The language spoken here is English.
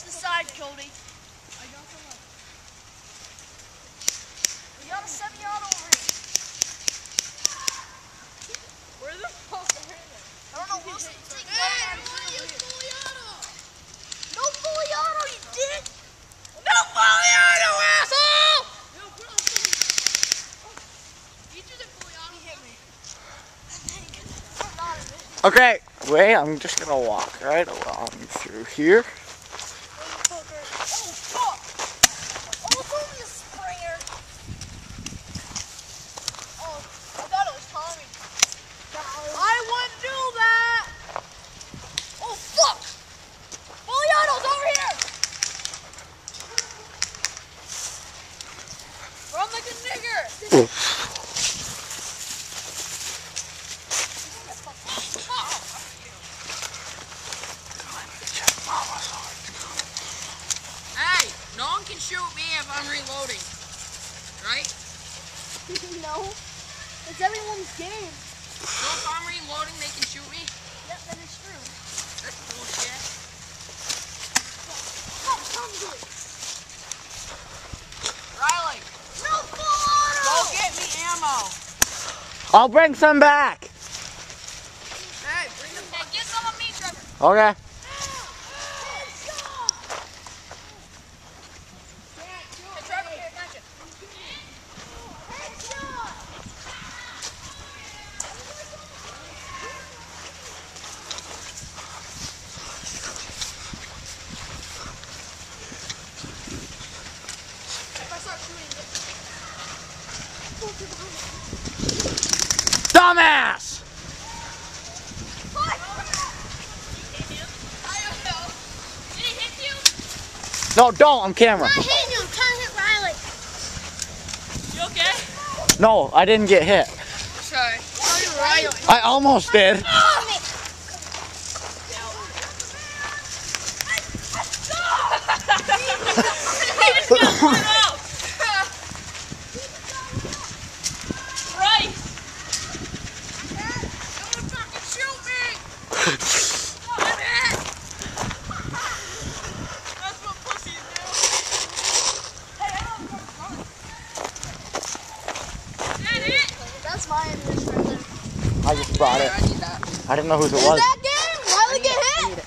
Where's the side, Cody? I got the one. We got a semi-auto over here. Where the fuck are they? I don't know, Wilson. Hey, I want to use fully auto. No fully auto, you did? No fully auto, asshole! No, put on fully auto. You choose a fully auto. He hit me. Okay, wait, I'm just gonna walk right along through here. Oh, fuck! Oh, it's only a sprayer. Oh, I thought it was Tommy. I wouldn't do that. Oh, fuck! Fully auto's over here! Run like a nigger. Hey, no one can shoot me if I'm reloading, right? No. It's everyone's game. So if I'm reloading, they can shoot me? Yep, that is true. That's bullshit. Come do it. Riley, No full auto! go get me ammo. I'll bring some back. Hey, bring them back. Get some of me, Trevor. Okay. Hey, Trevor, pay attention. If I start shooting, Dumbass! did he hit you? No, don't, I'm camera. I'm hitting you. I'm trying to hit Riley. You okay? No, I didn't get hit. Sorry. Riley. I almost did. That's my ammunition right there. I just brought it. I didn't know whose it Is was. that game? Riley get hit?